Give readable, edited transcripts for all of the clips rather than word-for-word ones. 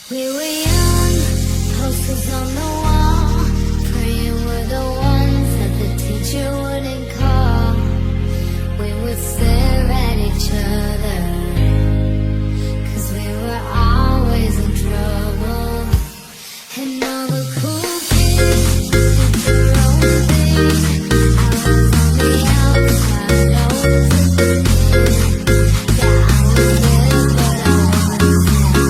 We were young, posters on the wall, praying we're the ones that the teacher wouldn't call. We would stare at each other, 'cause we were always in trouble. And all the cool kids did their own thing. I was on the outside, always looking in. Yeah, I was there, but I wasn't there.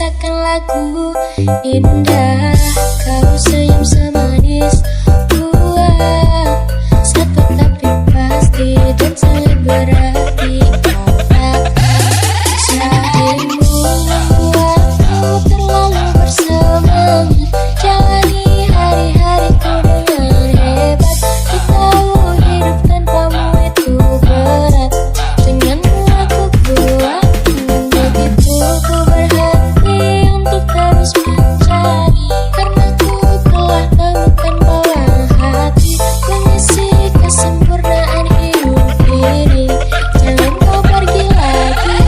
ciptakan lagu indah. Kau senyum semanis buat satu tapi pasti dan sangat berarti. Kau tak bisa membuatku terlalu bersemangat. Jalani hari-hariku dengan hebat. Ku tahu hidup tanpamu itu berat. Denganmu aku kuat. Begitu ku berhati untuk terus mencari. Karena ku telah temukan bahwa hati mengisi kesempurnaan hidup ini. Jangan kau pergi lagi.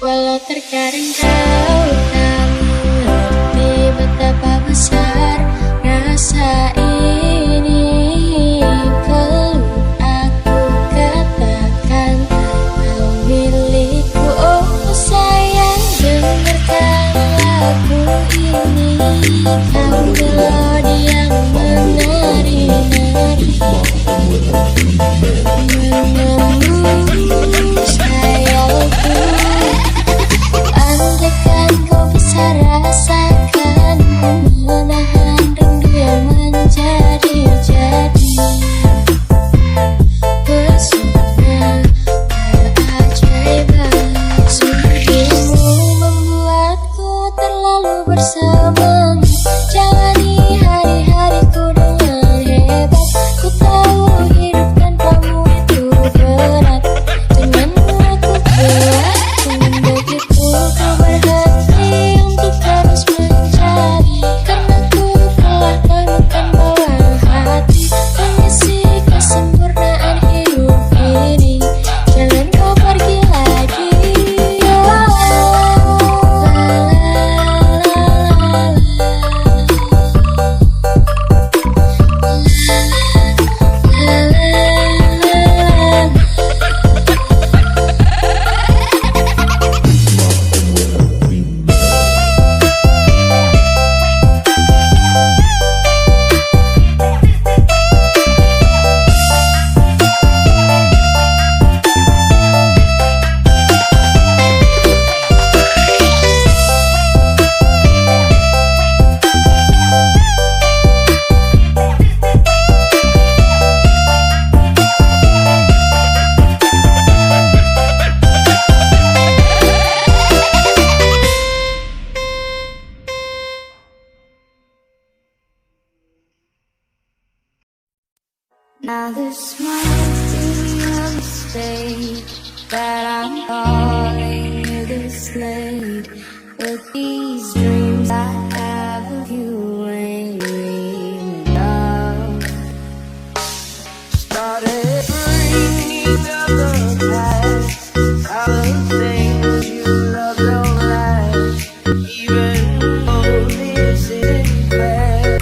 Walau terkadang kau tak mengerti betapa besar rasa ini. Perlu aku katakan kau milikku, oh sayang. Dengarkan lagu ini. Kau melodi yang menari-nari, menembus khayalku. Andaikan kau bisa rasakan, menahan rindu yang menjadi-jadi. Pesona keajaiban suaramu membuatku terlalu bersemangat. Jalani hari-hariku dengan hebat. Ku tahu hidup tanpamu itu berat. Denganmu aku kuat. Begitu ku berhenti untuk terus mencari. Karena ku telah temukan bahwa hati mengisi kesempurnaan hidup ini. Jangan kau pergi lagi. Now this might be a mistake that I'm calling you this late, but these dreams I have of you ain't real enough. Started bringing up the past, all the things you love don't last, even though this is incredible.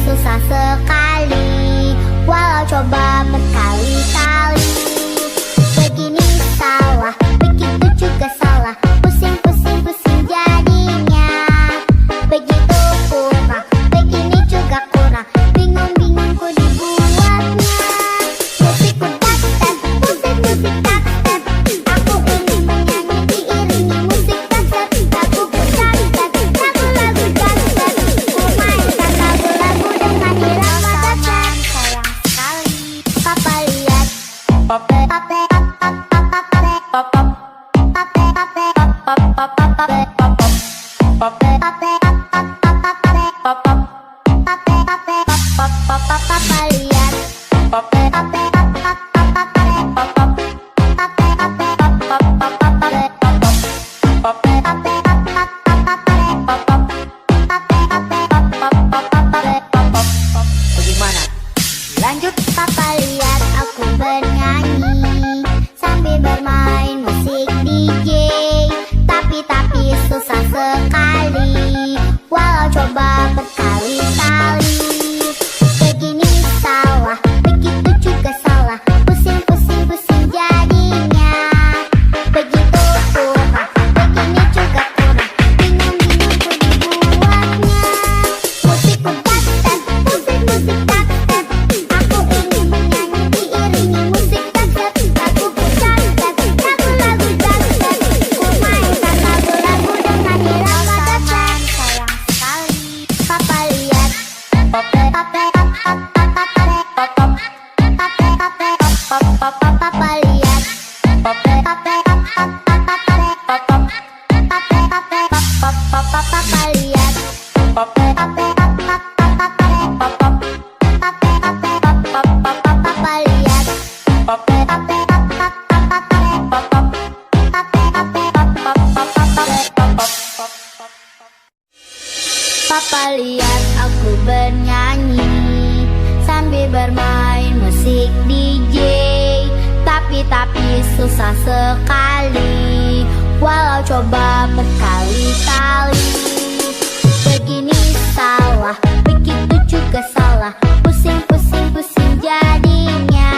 Susah sekali, walau coba berkali-kali. Begini salah, begitu juga salah. Pusing-pusing-pusing jadinya. Begitu kurang, begini juga kurang. Bingung-bingung ku dibuatnya. Musikku tak-tak, musik-musik tak-tak. Aku ingin menyanyi diiringi musik tak-tak. Laguku tak-tak, lagu-lagu tak-tak. Ku mainkan lagu-lagu dengan irama tak-tak. Sayang sekali, papa lihat. Pape, pape, pape, pape, pape, pape, pape, pape, pape, papa lihat. Pape, pape, Bagaimana? Lanjut. Papa lihat aku bernyanyi sambil bermain musik DJ. Tapi susah sekali, walau coba berkali-kali. Begini salah, begitu juga salah. Pusing-pusing-pusing jadinya. Begitu kurang, begini juga kurang. Bingung-bingung ku dibuatnya. Musikku tak-tak, musik-musik tak-tak. Aku ingin menyanyi diiringi musik tak-tak. Laguku tak-tak, lagu-lagu tak-tak. Ku mainkan lagu-lagu dengan irama tak-tak. Sayang sekali, papa lihat. Pape, pape, pape, pape, papa lihat. Pape, pape, papa lihat. Pape, pape, papa lihat. Papa lihat aku bernyanyi sambil bermain musik DJ. Tapi susah sekali, walau coba berkali-kali. Begini salah, begitu juga salah. Pusing-pusing-pusing jadinya.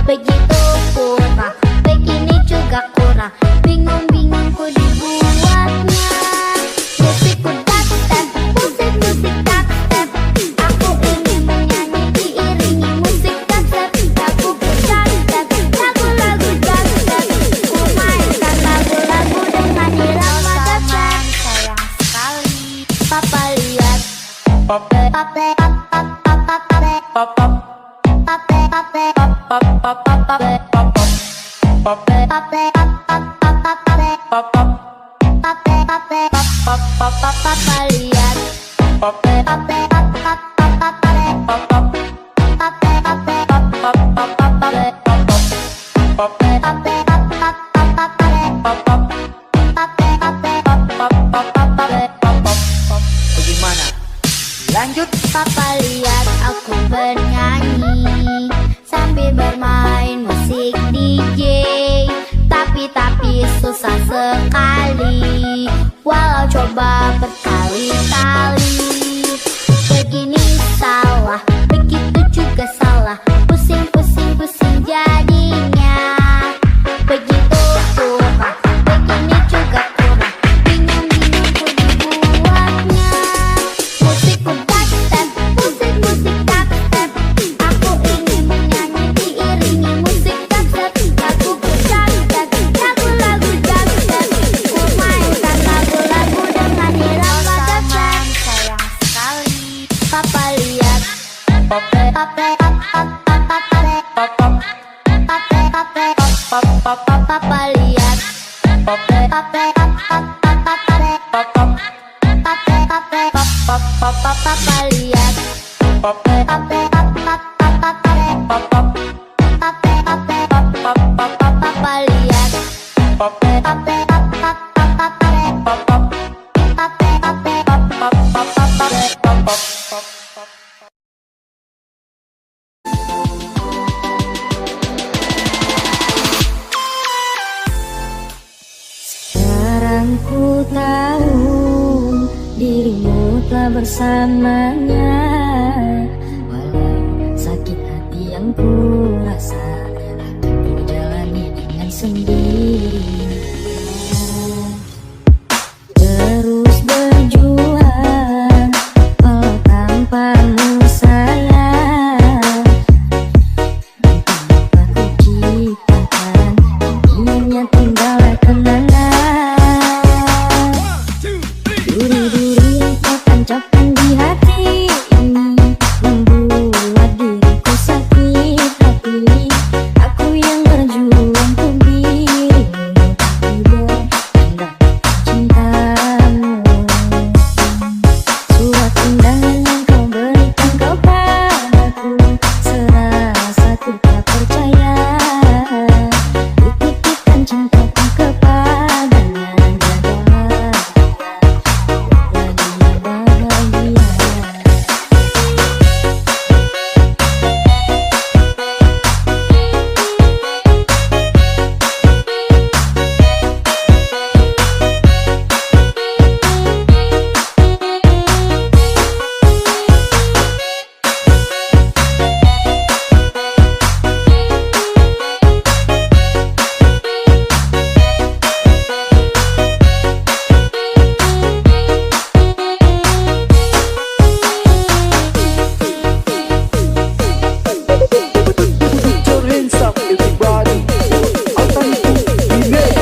Begitu kurang, begini juga kurang. Bingung-bingung ku dibuatnya. Musikku tak-tak, musik-musik tak-tak. Aku ingin menyanyi diiringi musik tak-tak. Laguku tak-tak, lagu-lagu tak-tak. Ku mainkan lagu-lagu dengan irama tak-tak. Sayang sekali, papa lihat. Pape, pape, pape, pape, pape, papa lihat. Pape, pape, Bagaimana? Lanjut. Papa lihat aku bernyanyi sambil bermain musik DJ. Tapi susah sekali, walau coba berkali-kali. Begini salah, begitu juga salah. Pusing-pusing-pusing jadinya. Begitu kurang, begini juga kurang. Bingung-bingung ku dibuatnya. Musikku tak-tak, musik-musik tak-tak. Aku ingin menyanyi diiringi musik tak-tak. Laguku tak-tak, lagu-lagu tak-tak. Ku mainkan lagu-lagu dengan irama tak-tak. Sayang sekali, papa lihat. Pape, pape, papa lihat. Pape, pape, papa lihat. Pape, Sekarang ku tahu dirimu telah bersamanya, walau sakit hati yang ku rasa akan ku jalani dengan sendirinya. Terus berjuang walau tanpamu sayang, tanpa ku ciptakan ingin tinggallah kenangan. Duri-duri yang kau tancapkan di hati ini membuat diriku sakit hati. Aku yang berjuang untuk dirimu, tidak hendak cintamu. Surat undangan yang kau berikan kepadaku, serasa ku tak percaya. Ku titipkan cintaku kepadanya, jagalah dia bahagia. Put your hands up, everybody. Alternative remix.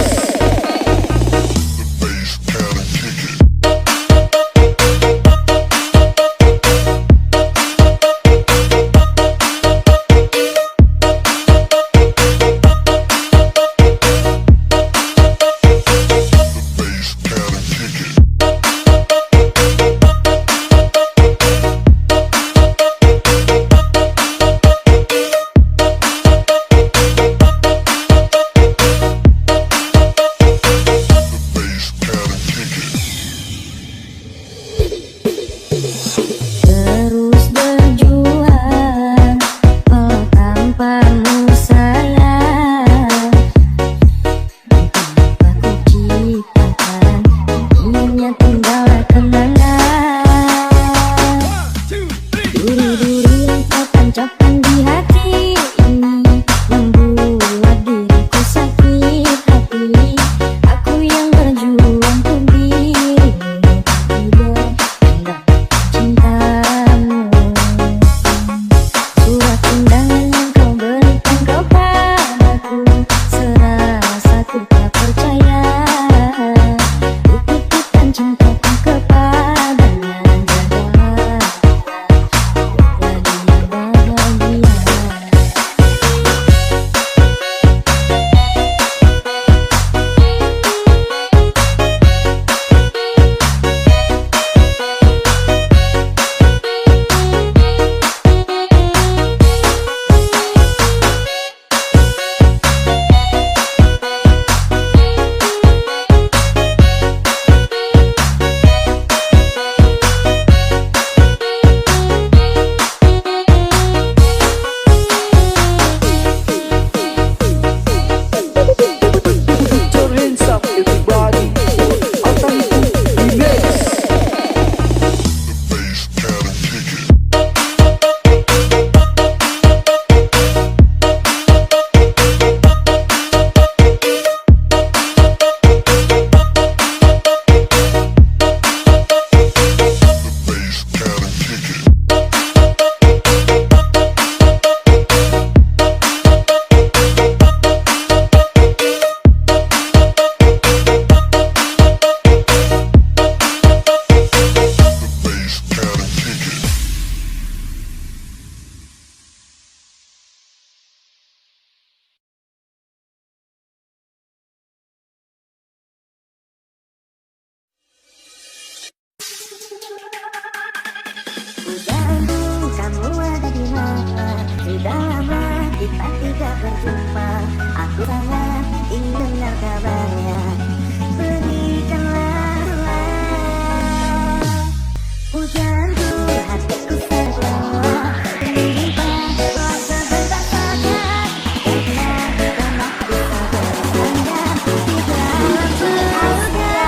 Terus berjuang walau tanpamu sayang, tanpa ku ciptakan inginnya tinggallah kenangan. Duri-duri yang kau tancapkan di hati ini membuat diriku sakit hati. Aku yang berjuang untuk dirimu, tidak hendak cintamu. Surat undangan yang kau berikan kepadaku, serasa ku tak percaya. Ku titipkan cintaku kepadanya, jagalah dia bahagia. Put your hands up, everybody. Alternative remix. Pujaanku kamu ada berjumpa, aku sangat ingin dengar kabarnya. Berikanlah hujanku, hatiku sebelah menimpa, walau sebentar saja, karena bisa bersandar di dalam surga.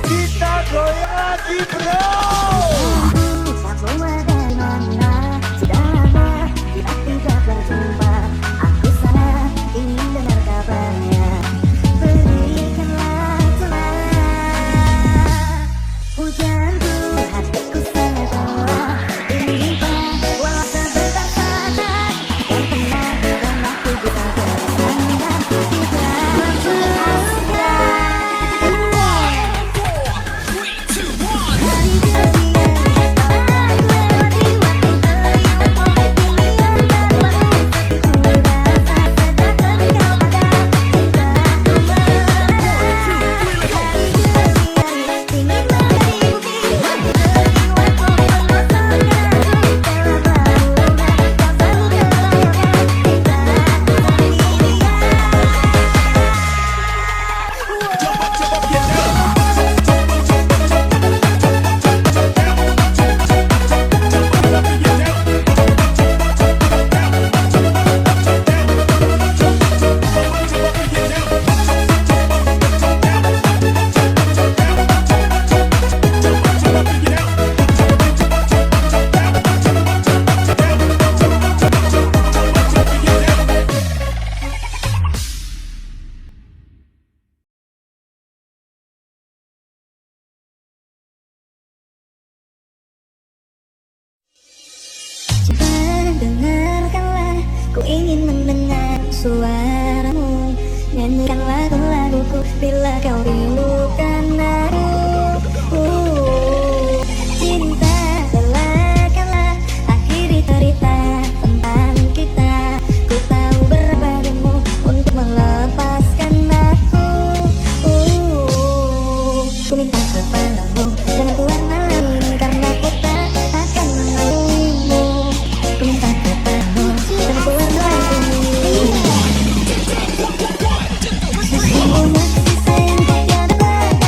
Kita goyang lagi bro. Kamu ada di mana? Sudah lama kita tidak berjumpa, aku sangat ingin dengar kabarnya. Berikanlah telah hujanku, hatiku sebelah menimpa, walau sebentar saja, yang tenang dan aku bisa bersandar di dalam surga. Dengarkanlah, ku ingin mendengar suaramu. Nyanyikan lagu-laguku bila kau rindukan aku. Cinta, relakanlah akhiri cerita tentang kita. Ku tahu berapa dirimu untuk melepaskan aku. Ku minta kepadamu, jangan keluar malam ini karena ku tak akan mengaluimu. Ku minta kepadamu, jangan keluar malam ini. Sesungguhnya kasih sayang tak tiada batas.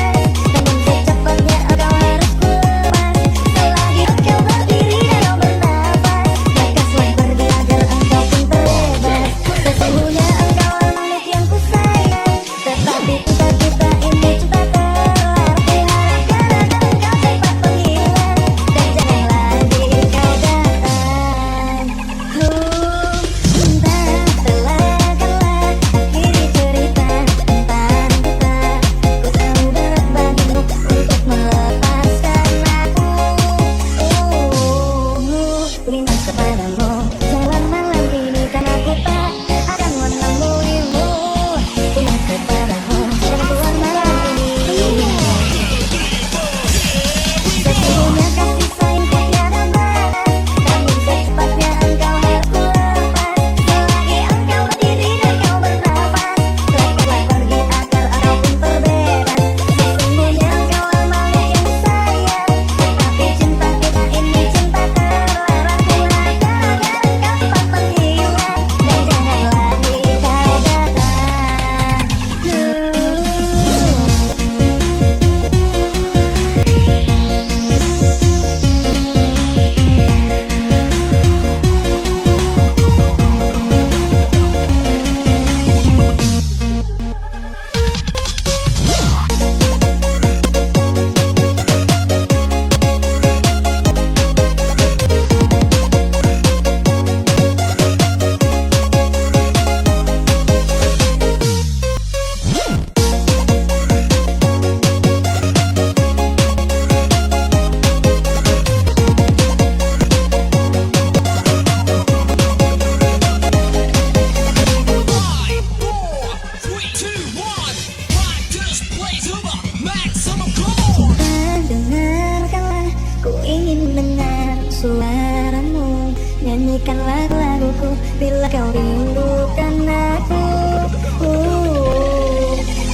dengarkanlah, ku ingin dengar suaramu. Nyanyikan lagu-laguku bila kau rindukan aku.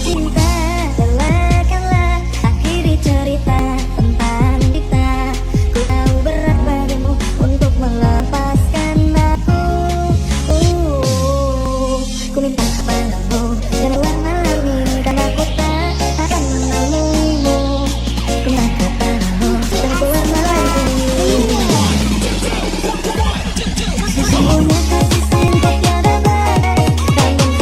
Cinta, relakanlah akhiri cerita tentang kita. Ku tahu berat bagimu untuk melepaskan aku. Ku minta padamu, janganlah malam ini karena aku tak akan menemuimu. Ku minta padamu, jangan keluar malam ini. Sesungguhnya kasih sayang tak tiada badai, dan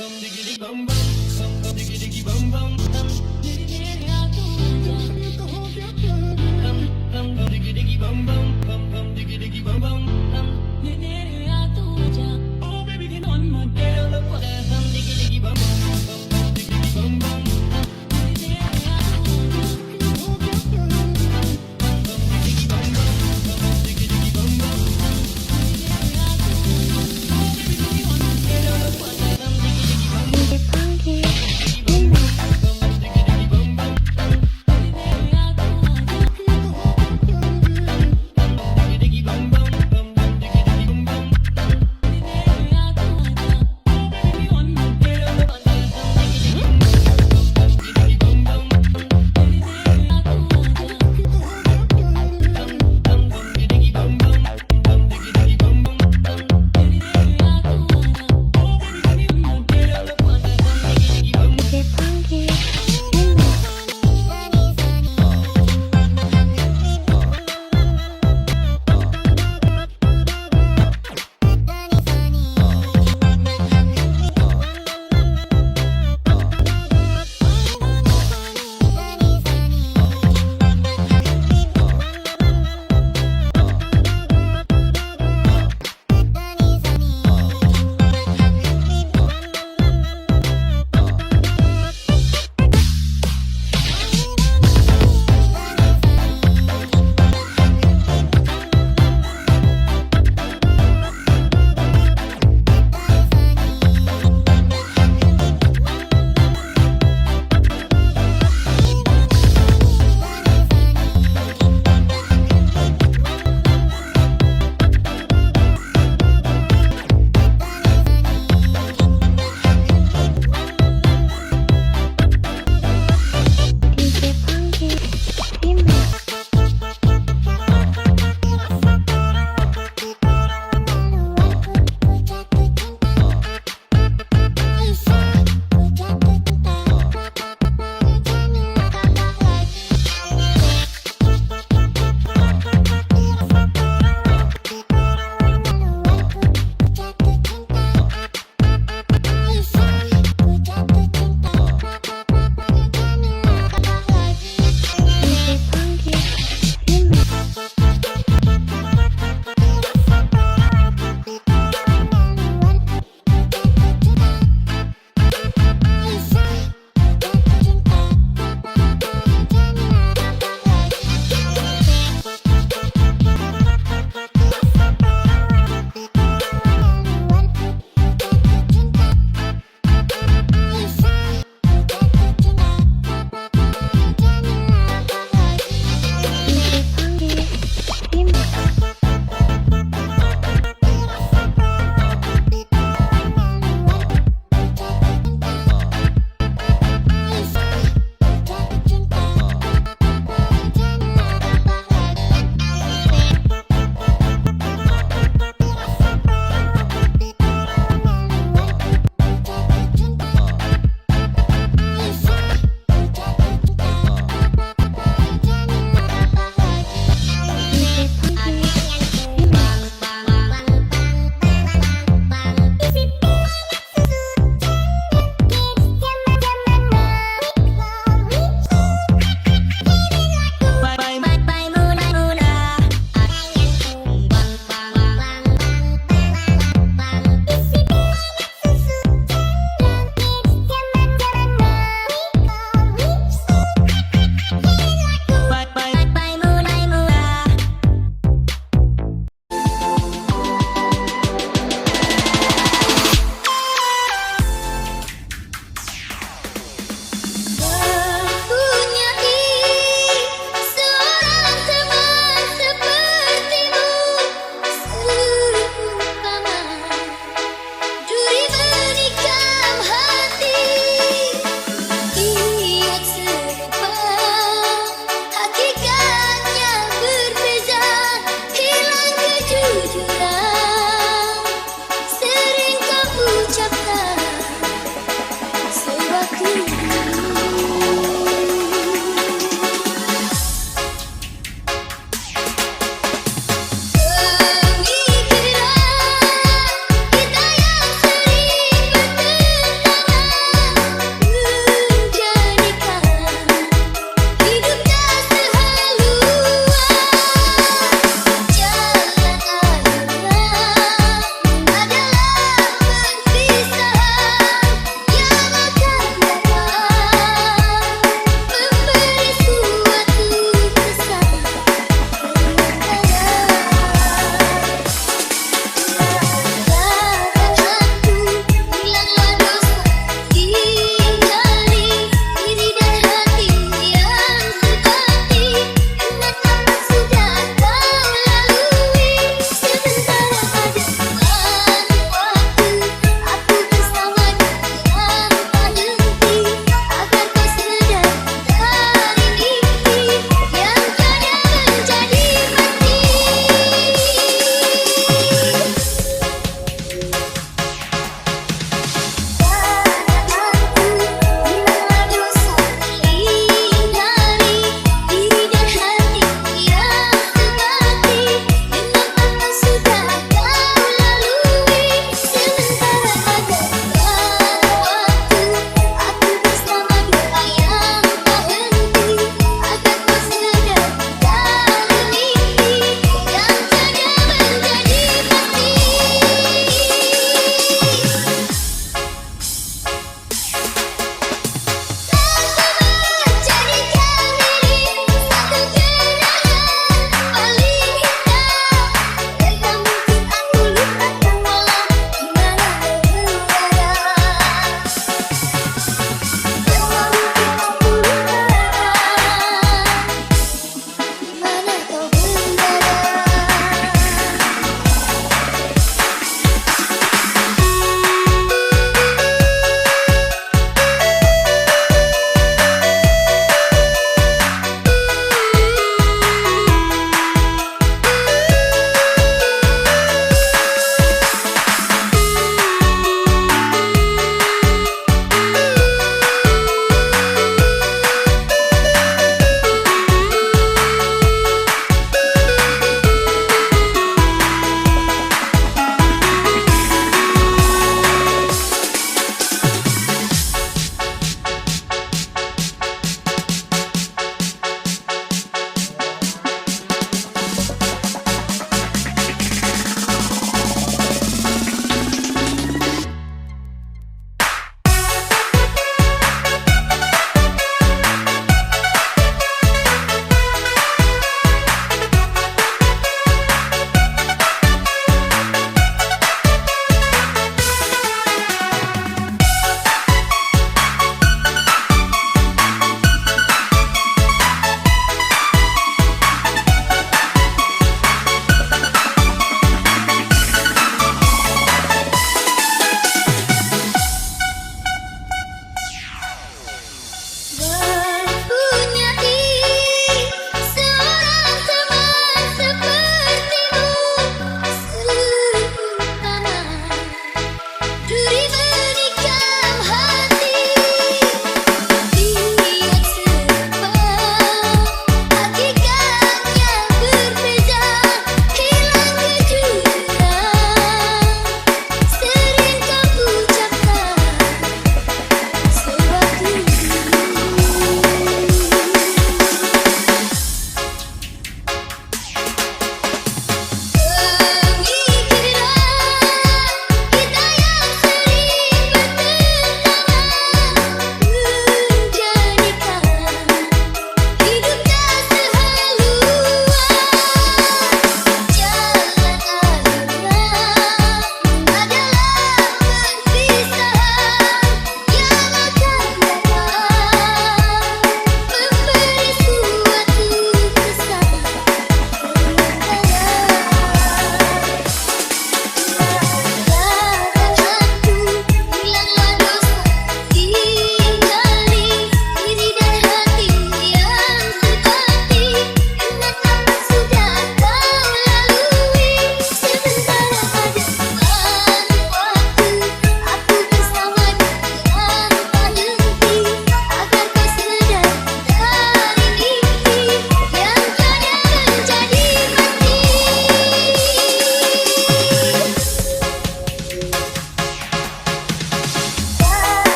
Panggil-panggil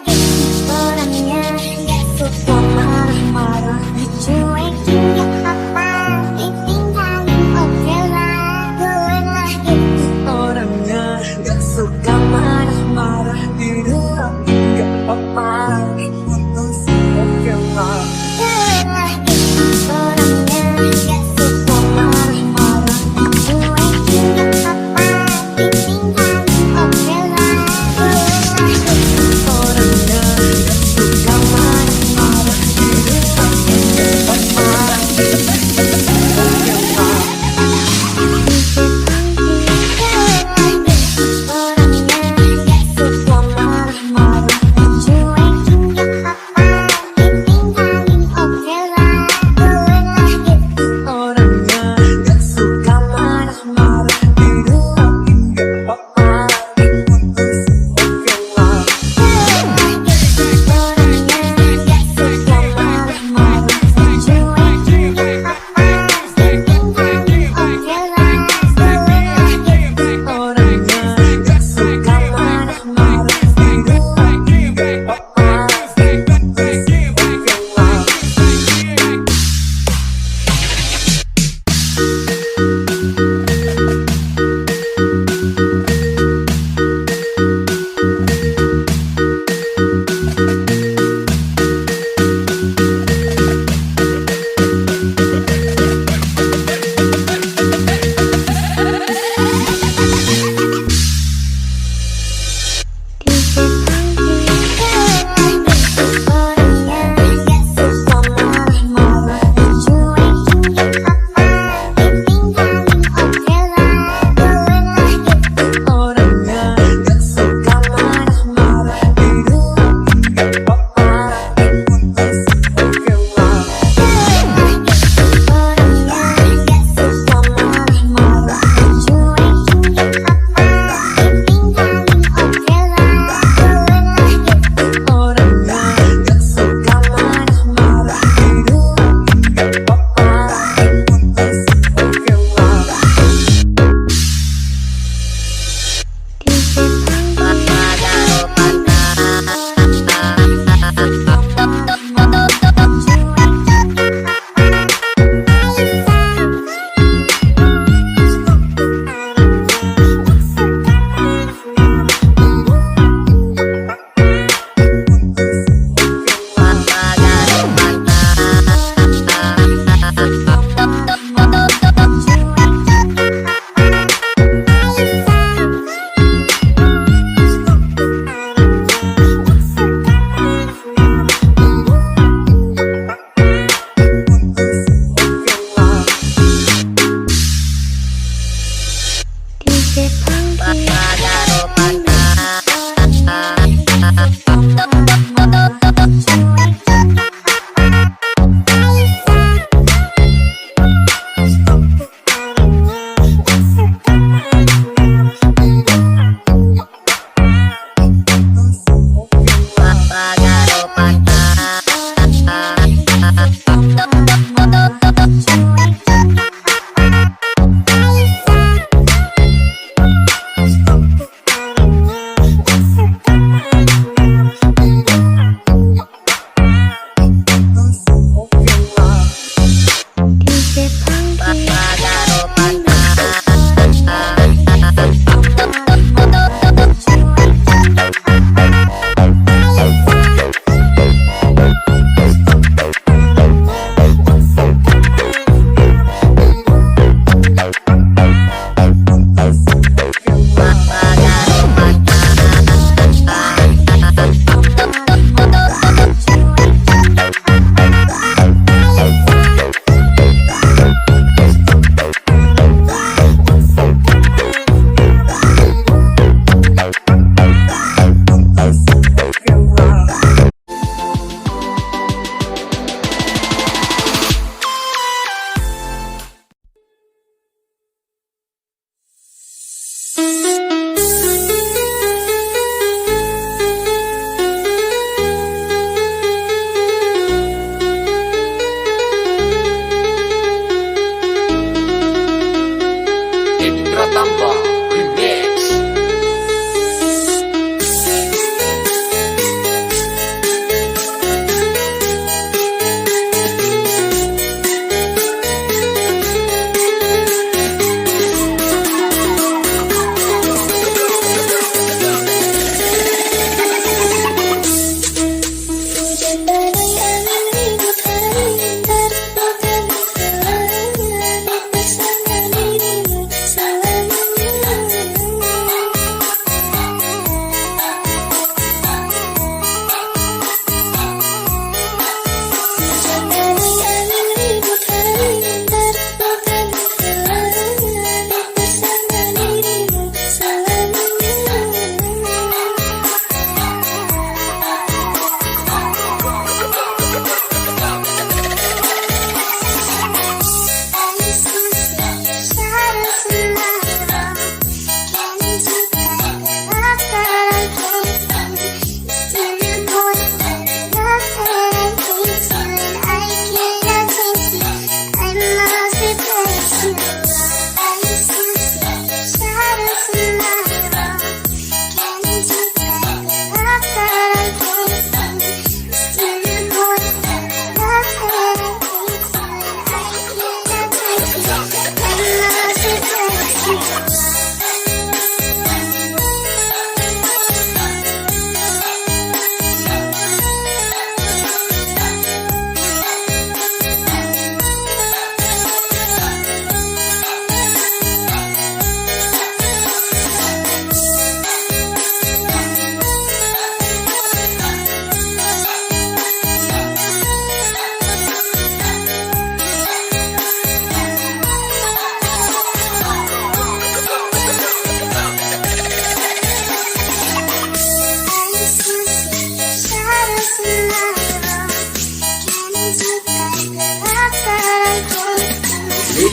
Orangnya gak suka marah-marah, dicuekin gak apa, ditinggalin oke lah. Gue lagi Orangnya gak suka marah-marah, dibilangin gak apa-apa, putus oke lah. gue lagi. Orangnya gak suka marah-marah, dicuekin gak apa, ditinggalin oke lah. Gue lagi. Orangnya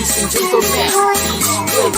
Ladies and gentlemen,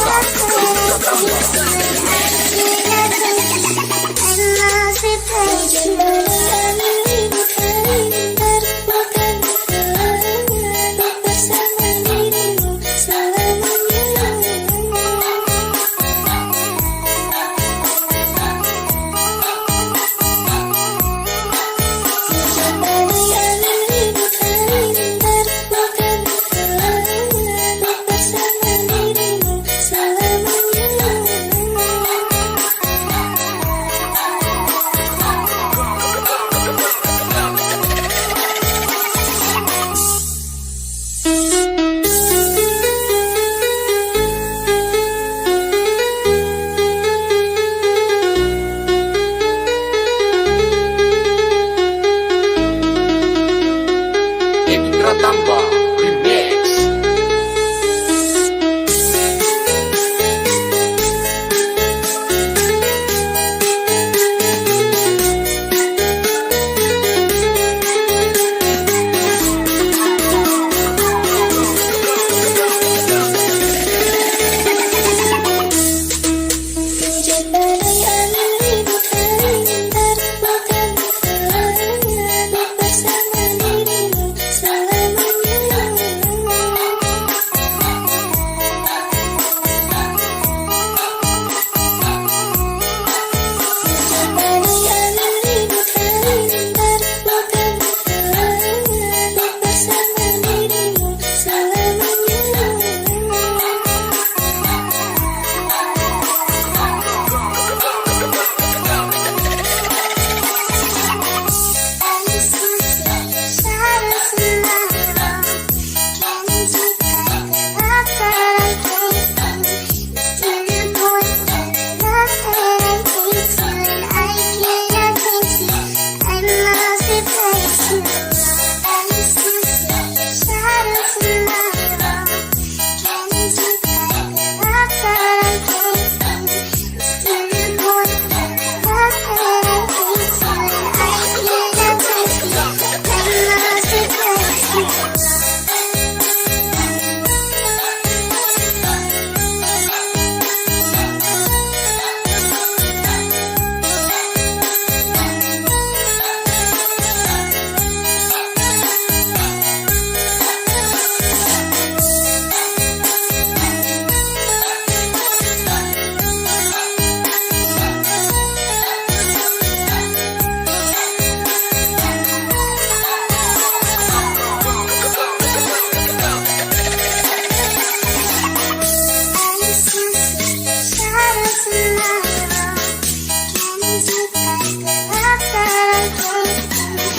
Pratamba Remix.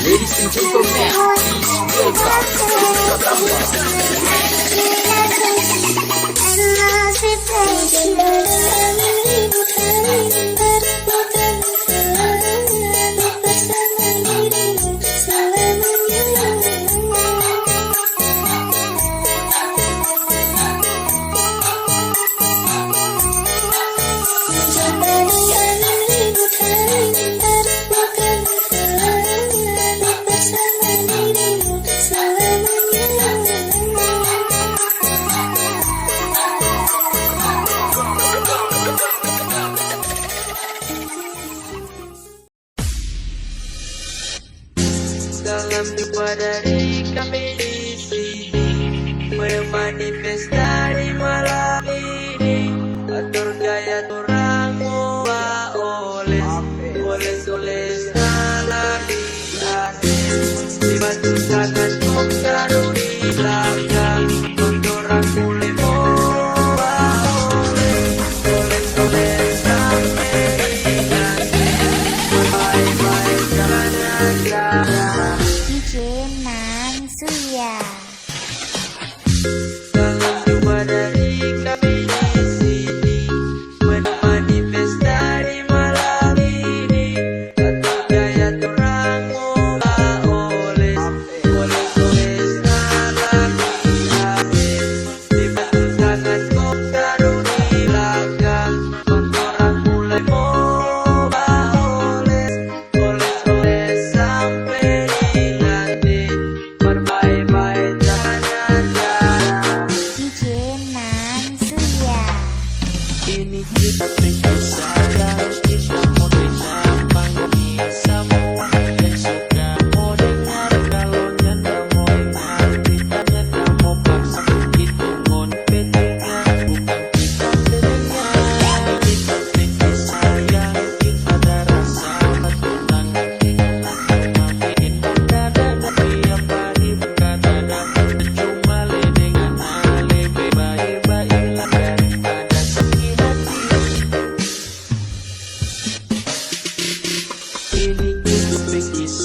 Ladies and gentlemen, dalam jumpa dari kami di sini, bermanifestasi malam ini, atur gaya turang mua oles lagi asik, dibantu sangat menggaru di belakang, untuk orang mulai mua oles sampai bye-bye jangan DJ Mansuya. dalam jumpa dari kami di sini, bermanifestasi malam ini, atur gaya turang mua oles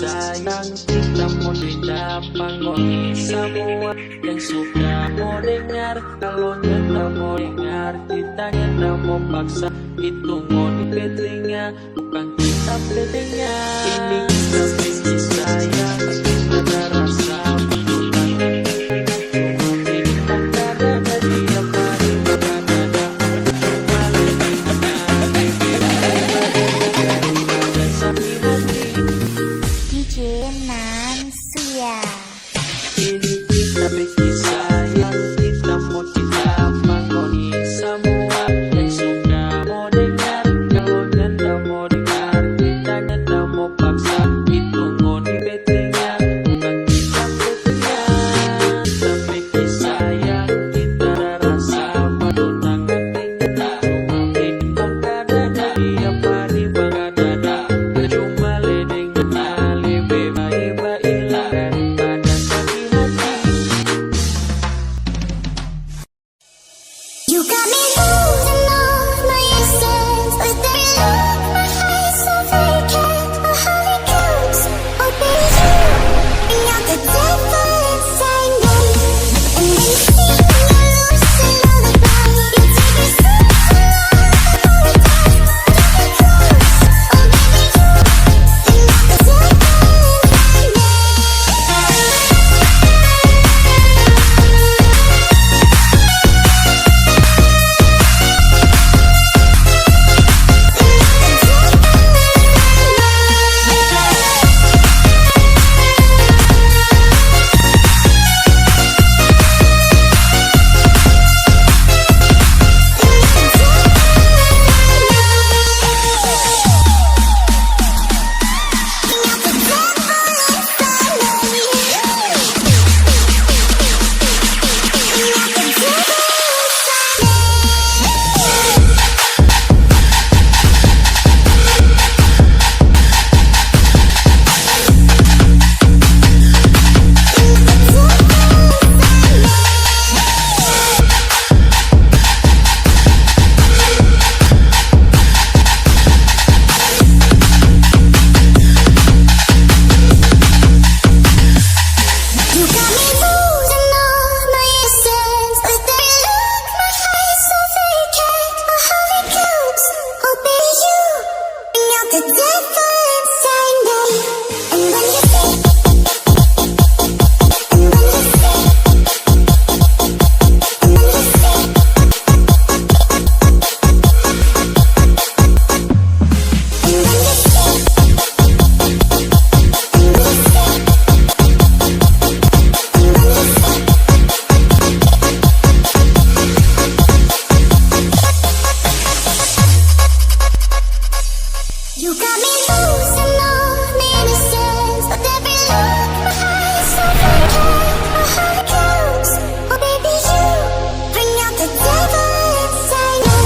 sayang, kita mau tidak panggoni semua yang suka mau dengar. Kalau nyata mau dengar, kita nyata mau paksa, itu mau di telinga, bukan kita telinga. Ini kita benci sayang, kita ada rasa bertunangan, cuma bintang karena dia paling berada. Cuma lebih kenal, lebih daripada sakit hati. DJ Nansia. Ini kita benci sayang, kita mau cinta panggoni semua yang suka mau dengar. Kalau nyata mau dengar, kita nyata mau paksa, itu mau di telinga, bukan kita telinga. Kita benci sayang, kita ada rasa bertunangan, kita cuma bintang kadada, dia pari berada. Cuma ledeng kenal, lebih baik-baik daripada sakit hati. You got me losing all my essence. With every look, my eyes so vacant. My heart it counts. Oh baby, you bring out the devil inside me. And then you sing your lucid lullaby. You take me so long, I apologize. Keep it close. Oh baby, you bring out the devil inside me. You got me losing all my essence. With every look, my eyes so vacant. My heart it counts. Oh baby, you bring out the devil inside me. And when you say, and when you say, and when you say, and when you say, and when you say. You got me losing all my innocence. With every look, my eyes so vacant. My heart it counts. Oh baby, you bring out the devil inside me.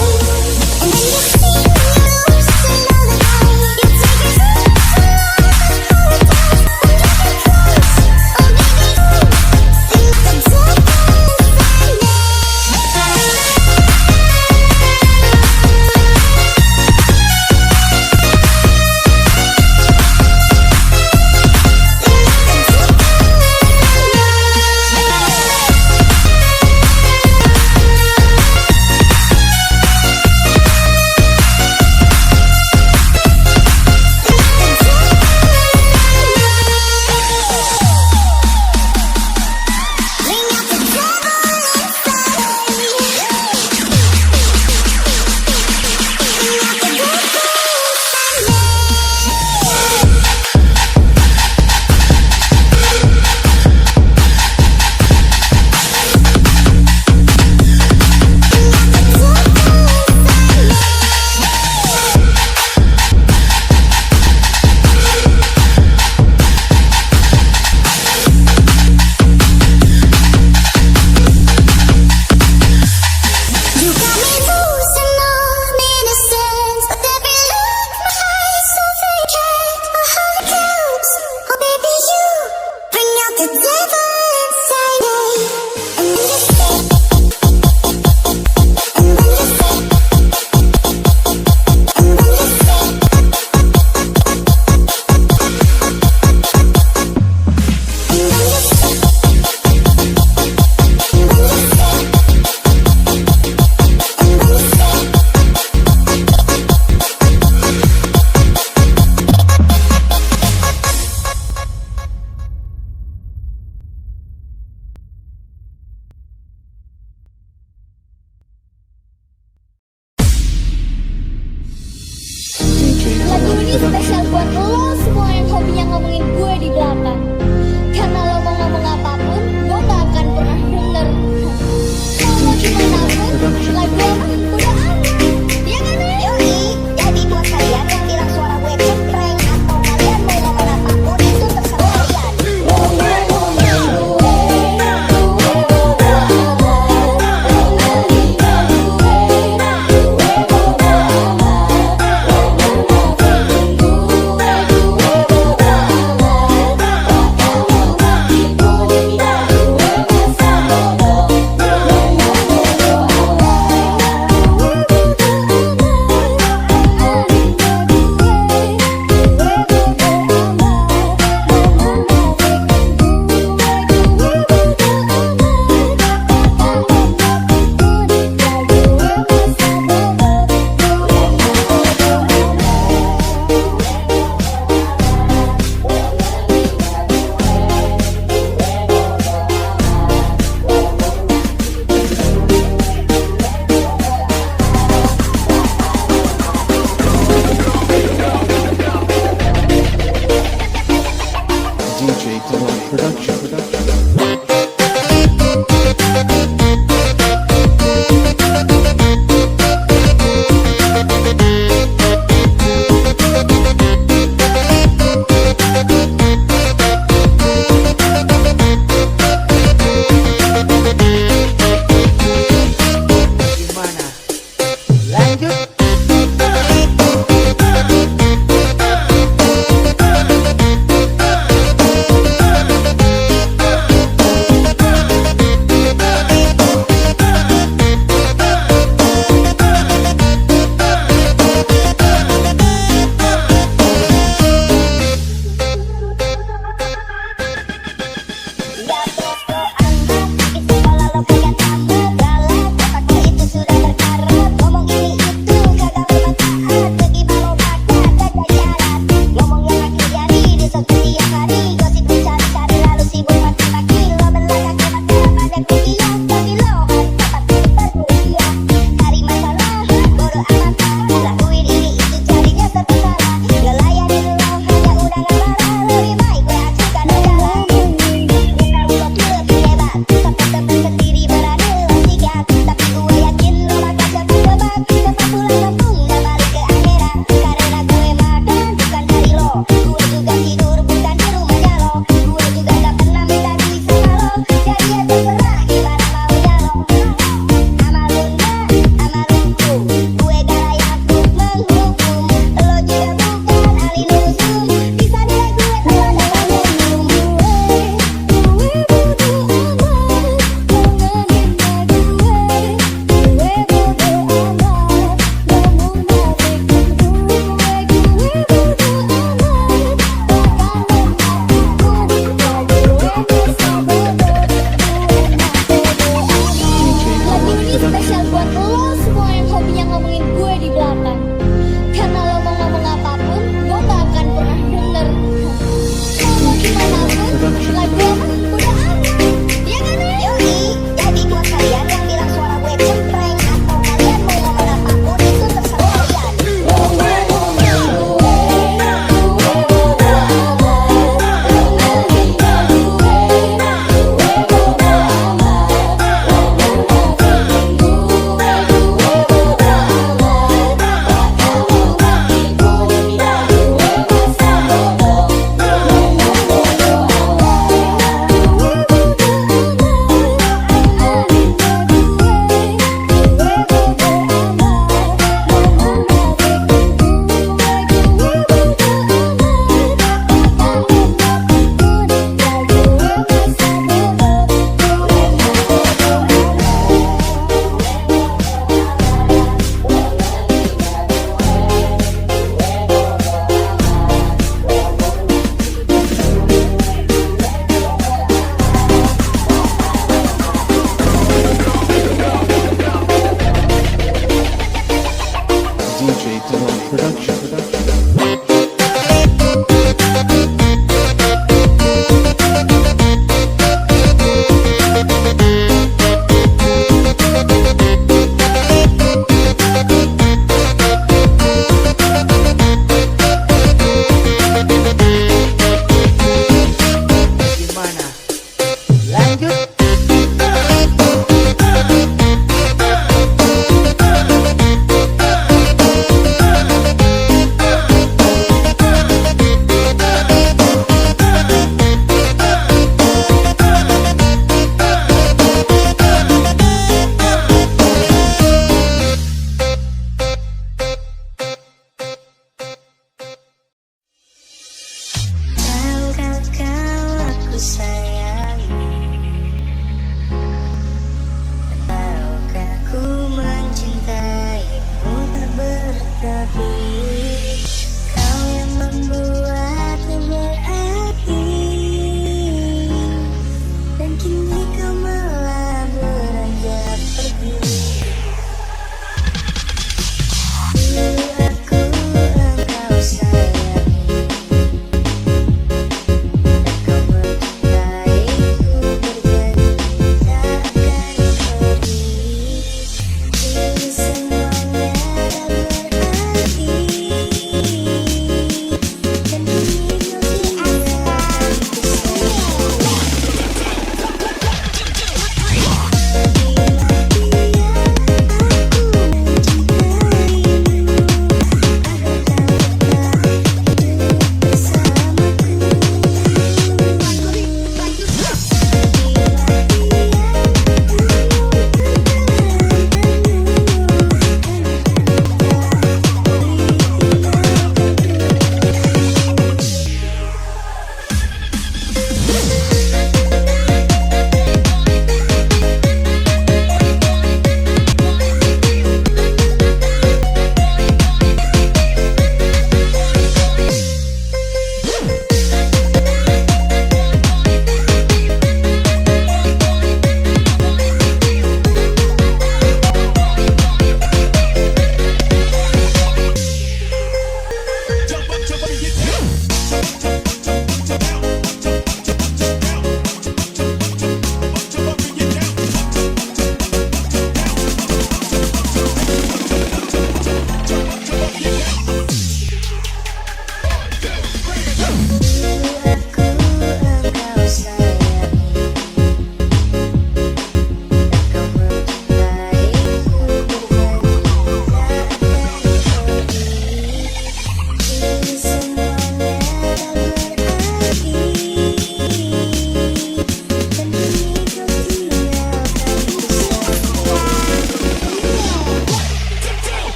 And then you sing your lucid lullaby. You take me so long, I apologize. Keep it close. Oh baby, you bring out the devil inside me. Lagu ini spesial buat lo semua yang hobinya ngomongin gue di belakang. Karena lo mau ngomong apapun, gue gak akan pernah denger. Mau gimana pun, lagu apa udah aman. Ya kan? Yoi, jadi buat kalian yang bilang suara gue cempreng atau kalian mau ngomong apapun, itu terserah kalian.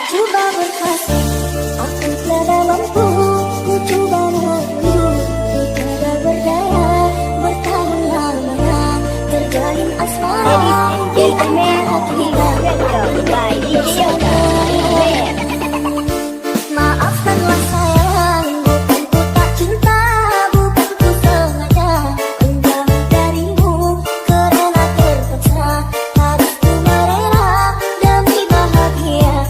Coba berkasih, aku tiada mampu. Ku coba merindu, ku tiada berdaya. Bertahun lamanya terjalin asmara di hati Maafkanlah sayang, bukan ku tak cinta, bukan ku sengaja menjauh darimu karena terpaksa harus ku merela demi bahagia.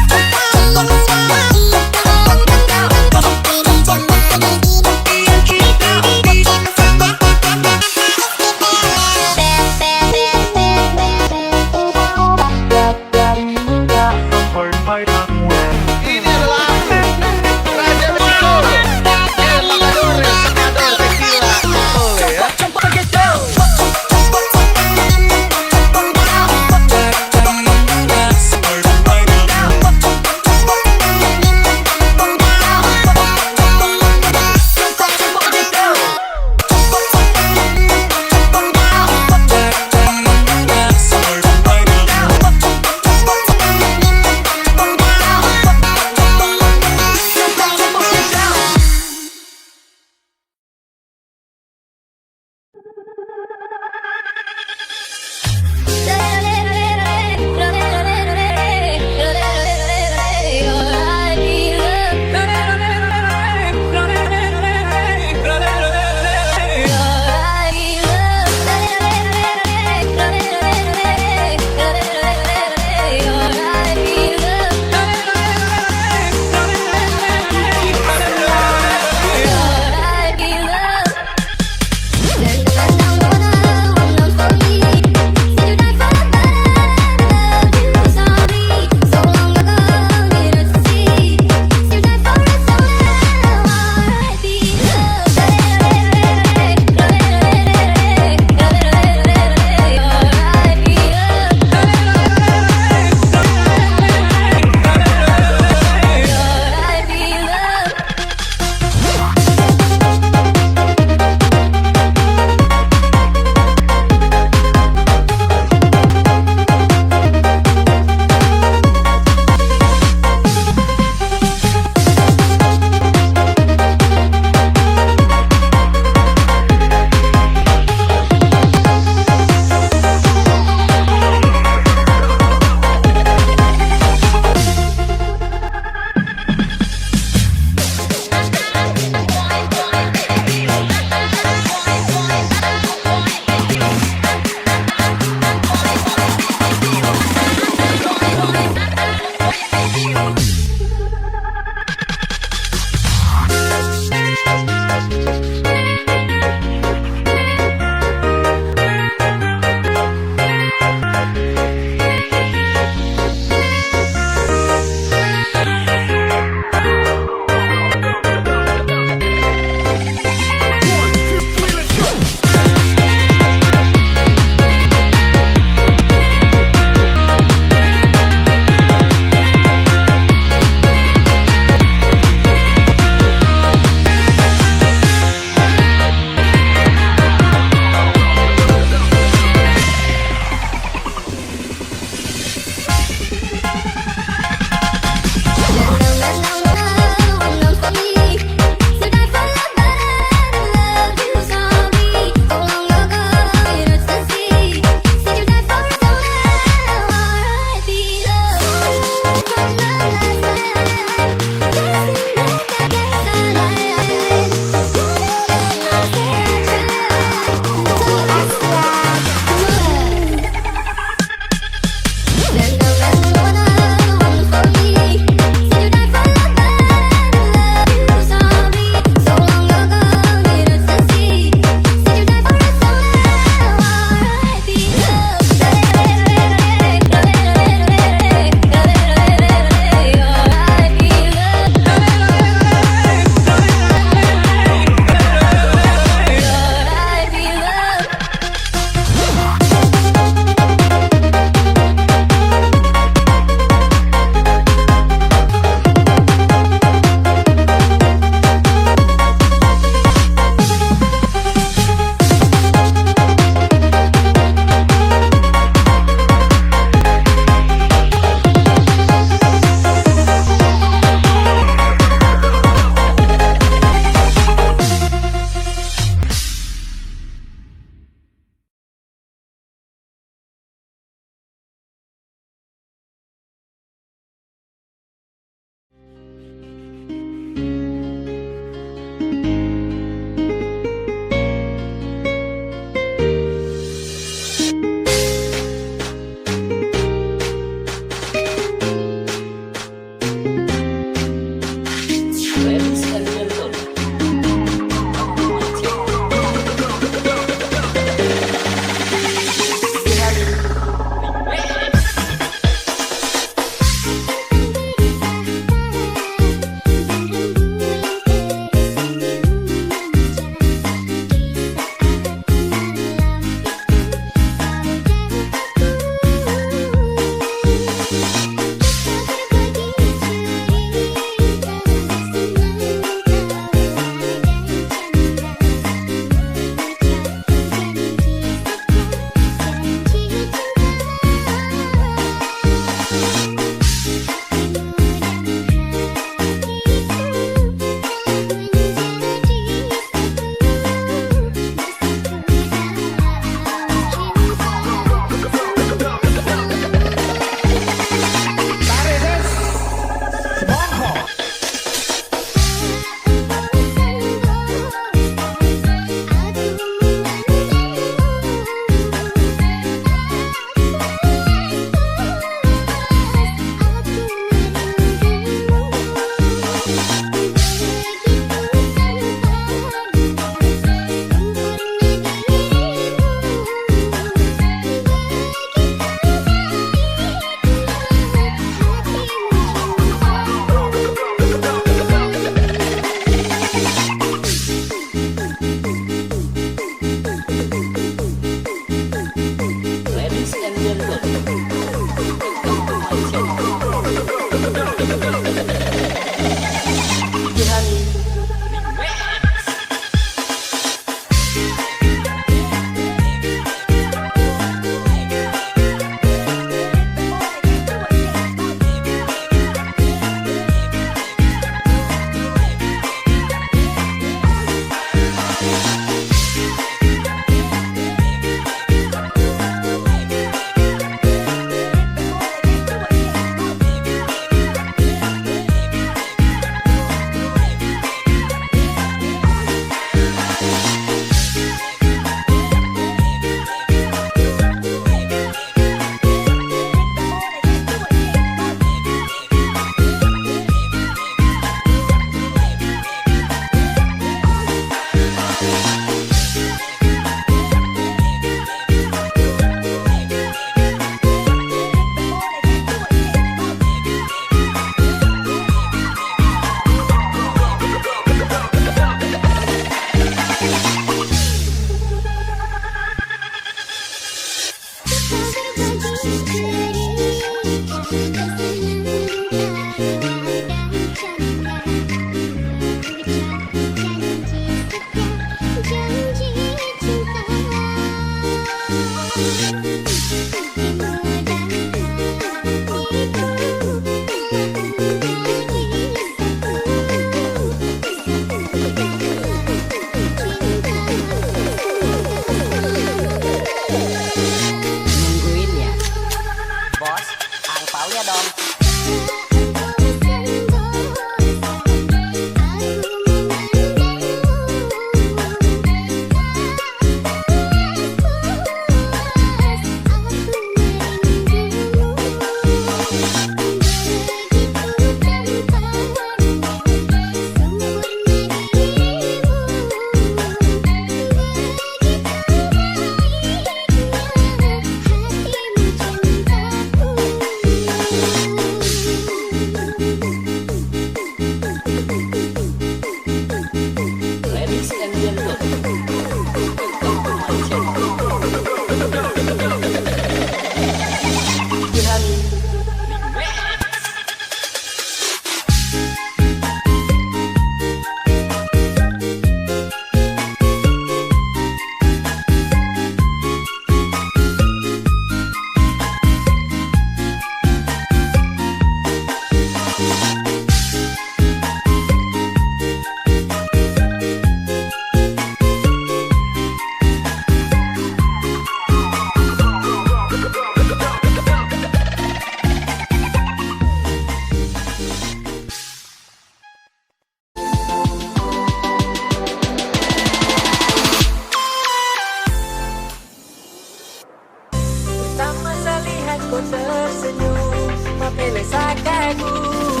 rasa kagum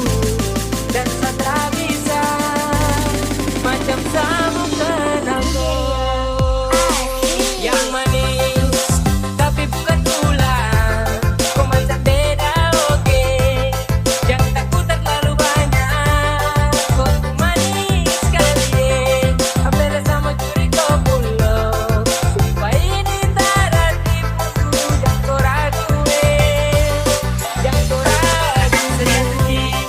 dan tak bisa macam sabuk kenalku yang manis tapi bukan gula. Kau macam beda oke, jangan takut terlalu banyak. Kau tuh manis sekali, apel sama curi kau pulau. Sumpah ini tak ada tipu, jangan kau ragu, jangan kau ragu. Sedikit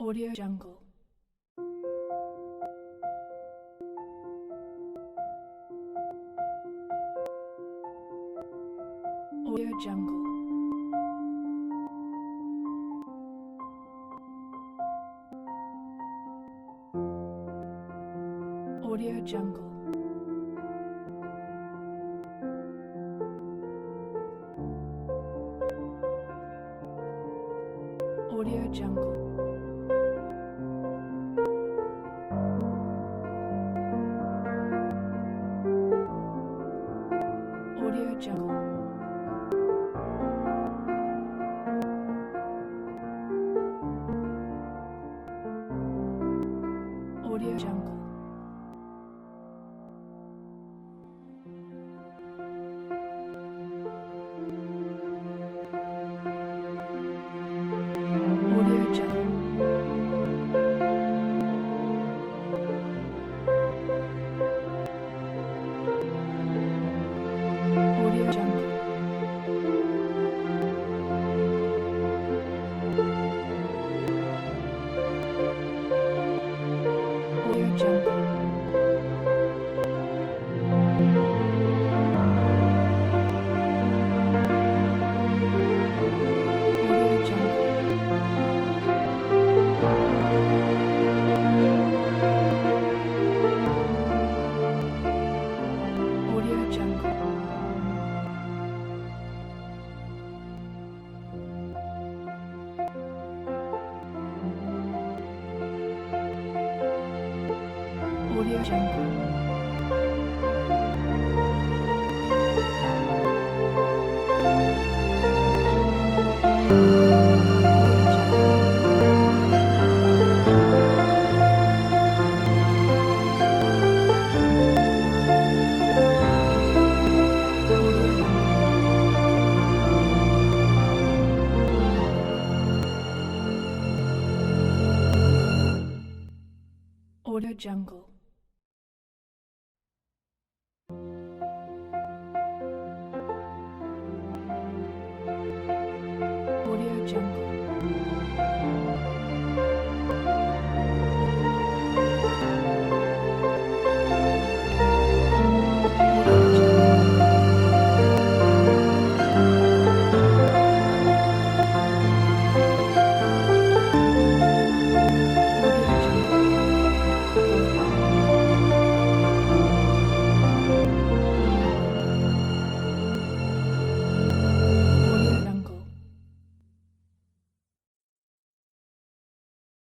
Audio Jungle. Audio Jungle. Audio Jungle. Audio Jungle. Audio Jungle. Audio Jungle. Audio Jungle. Audio Jungle. Audio Jungle. Audio Jungle. Audio Jungle. Audio Jungle.